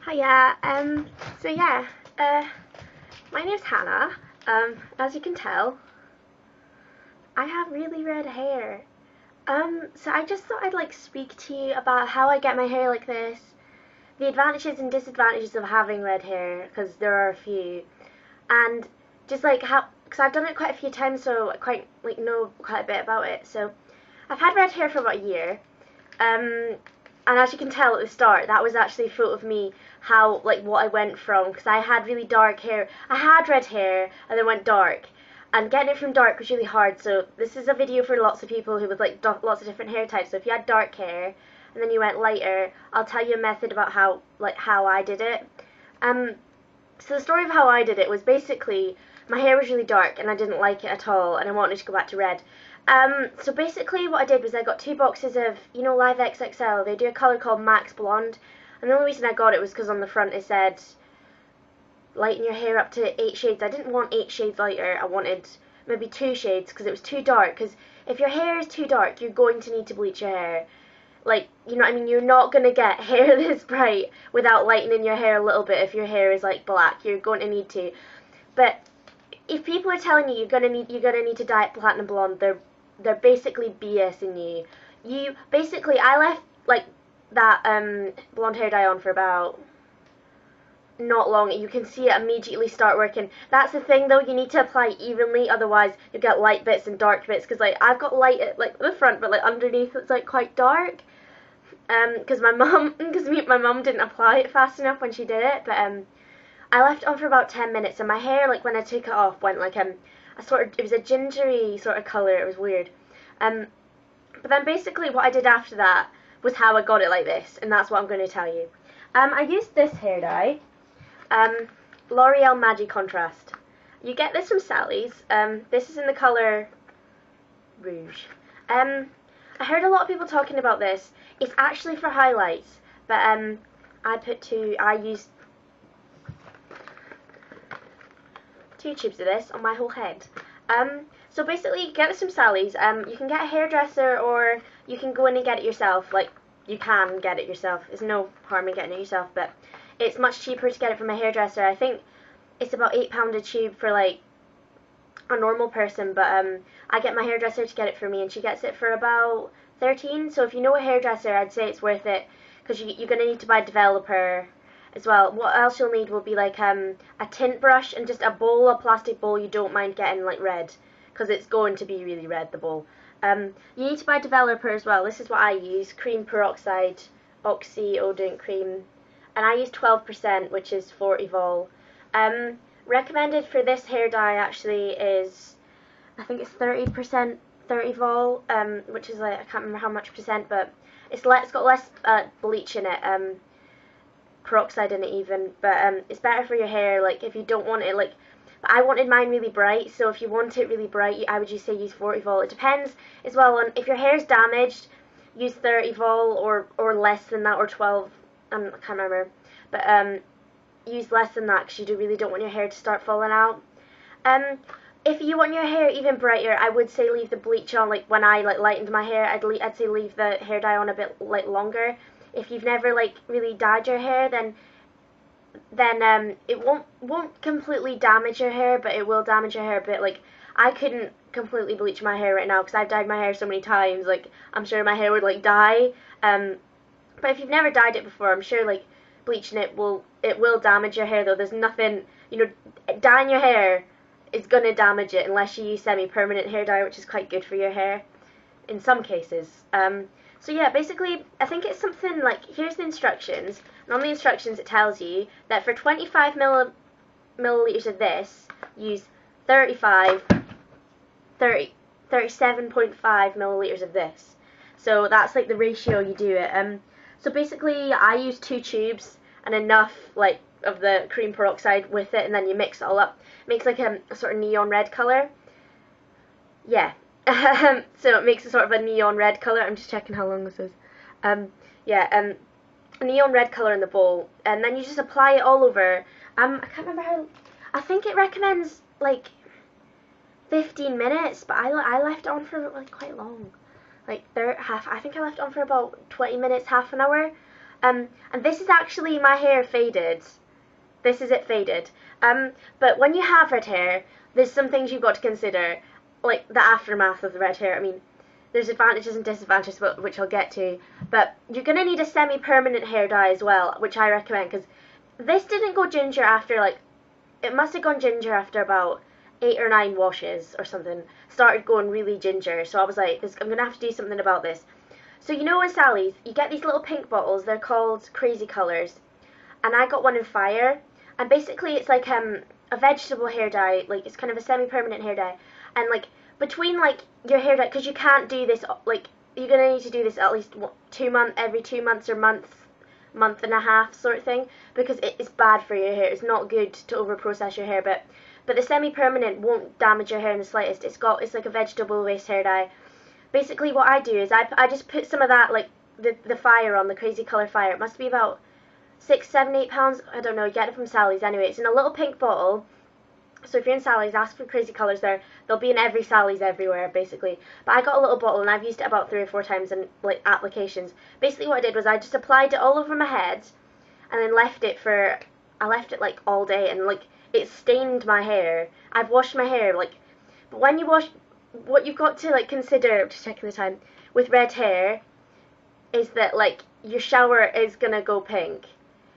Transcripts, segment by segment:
Hiya. So yeah, uh, my name's Hannah. As you can tell, I have really red hair. So I just thought I'd like speak to you about how I get my hair like this, the advantages and disadvantages of having red hair, because there are a few, and just like how, because I've done it quite a few times, so I quite like know quite a bit about it. So I've had red hair for about a year. Um, and as you can tell at the start, that was actually a photo of me, how, like, what I went from, because I had really dark hair. I had red hair, and then went dark. And getting it from dark was really hard, so this is a video for lots of people who with, like, lots of different hair types. So if you had dark hair, and then you went lighter, I'll tell you a method about how I did it. Um, so the story of how I did it was basically, my hair was really dark, and I didn't like it at all, and I wanted to go back to red. So basically what I did was I got 2 boxes of, Live XXL. They do a colour called Max Blonde. And the only reason I got it was because on the front it said, lighten your hair up to 8 shades. I didn't want 8 shades lighter. I wanted maybe 2 shades because it was too dark. Because if your hair is too dark, you're going to need to bleach your hair. Like, you know what I mean? You're not going to get hair this bright without lightening your hair a little bit if your hair is, like, black. You're going to need to. But if people are telling you you're gonna need to dye it platinum blonde, they're basically BSing you. I left like that blonde hair dye on for about not long. You can see it immediately start working. That's the thing though, you need to apply evenly, otherwise you get light bits and dark bits. Because like I've got light at like the front, but like underneath it's like quite dark. Because my mum didn't apply it fast enough when she did it, but I left it on for about 10 minutes, and my hair, like, when I took it off, went, like, it was a gingery sort of colour. It was weird. But then basically what I did after that was how I got it like this, and that's what I'm going to tell you. I used this hair dye, L'Oreal Magic Contrast. You get this from Sally's. This is in the colour Rouge. I heard a lot of people talking about this. It's actually for highlights, but I used 2 tubes of this on my whole head. So basically, you get this from Sally's. You can get a hairdresser, or you can go in and get it yourself. Like, you can get it yourself. There's no harm in getting it yourself, but it's much cheaper to get it from a hairdresser. I think it's about £8 a tube for, like, a normal person, but I get my hairdresser to get it for me, and she gets it for about 13. So if you know a hairdresser, I'd say it's worth it, because you're going to need to buy a developer as well. What else you'll need will be like a tint brush and just a plastic bowl you don't mind getting like red, because it's going to be really red, the bowl. You need to buy a developer as well. This is what I use, cream peroxide oxy odorant cream, and I use 12%, which is 40 vol. Recommended for this hair dye actually is, I think it's 30%, 30 vol, which is like, I can't remember how much percent, but it's got less bleach in it, peroxide in it even, but it's better for your hair, like if you don't want it, like, I wanted mine really bright, so if you want it really bright, I would just say use 40 vol. It depends as well on, if your hair's damaged, use 30 vol or less than that, or 12, I can't remember, but use less than that, because you really don't want your hair to start falling out. If you want your hair even brighter, I would say leave the bleach on. Like when I like lightened my hair, I'd say leave the hair dye on a bit like longer. If you've never like really dyed your hair, then it won't completely damage your hair, but it will damage your hair a bit. Like, I couldn't completely bleach my hair right now because I've dyed my hair so many times. Like, I'm sure my hair would like dye. But if you've never dyed it before, I'm sure like bleaching it will damage your hair though. There's nothing, dyeing your hair is gonna damage it unless you use semi-permanent hair dye, which is quite good for your hair in some cases. So yeah, basically, I think it's something like, here's the instructions, and on the instructions it tells you that for 25 milliliters of this, use 37.5 milliliters of this. So that's like the ratio you do it. So basically, I use 2 tubes and enough like of the cream peroxide with it, and then you mix it all up. It makes like a sort of neon red color. Yeah. So it makes a sort of a neon red colour. I'm just checking how long this is. A neon red colour in the bowl, and then you just apply it all over. I can't remember how. I think it recommends like 15 minutes, but I left it on for like quite long, like I think I left it on for about 20 minutes, half an hour. And this is actually my hair faded. This is it faded. But when you have red hair, there's some things you've got to consider, like the aftermath of the red hair. I mean, there's advantages and disadvantages, which I'll get to. But you're going to need a semi-permanent hair dye as well, which I recommend, because this didn't go ginger after, like, it must have gone ginger after about 8 or 9 washes or something. Started going really ginger, so I was like, I'm going to have to do something about this. So you know in Sally's, you get these little pink bottles, they're called Crazy Colours. And I got one in Fire, and basically it's like a vegetable hair dye, like it's kind of a semi-permanent hair dye. And like, between like your hair dye, because you can't do this, like, you're going to need to do this at least every 2 months or month and a half sort of thing, because it's bad for your hair. It's not good to over process your hair, but the semi-permanent won't damage your hair in the slightest. It's like a vegetable based hair dye. Basically what I do is I just put some of that, like the Fire on, the Crazy Colour Fire. It must be about 6, 7, 8 pounds, I don't know, you get it from Sally's anyway. It's in a little pink bottle. So if you're in Sally's, ask for Crazy Colours there. They'll be in every Sally's everywhere, basically. But I got a little bottle, and I've used it about 3 or 4 times in, like, applications. Basically what I did was I just applied it all over my head, and then I left it, like, all day, and, like, it stained my hair. I've washed my hair, like, but when you wash, what you've got to, like, consider, just checking the time, with red hair, is that, like, your shower is gonna go pink.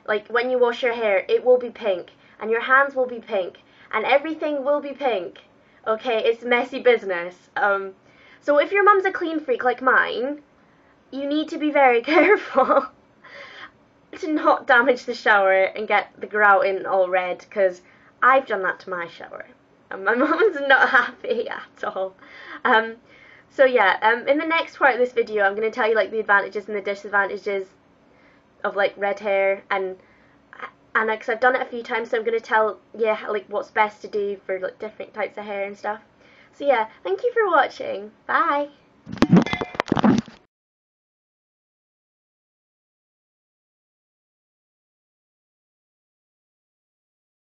Like, when you wash your hair, it will be pink, and your hands will be pink, and everything will be pink. Okay, it's messy business. So if your mum's a clean freak like mine, you need to be very careful to not damage the shower and get the grout in all red, because I've done that to my shower, and my mum's not happy at all. So yeah, in the next part of this video, I'm going to tell you, like, the advantages and the disadvantages of, like, red hair, and because I've done it a few times, so I'm going to tell you, like, what's best to do for, like, different types of hair and stuff. So yeah, thank you for watching. Bye!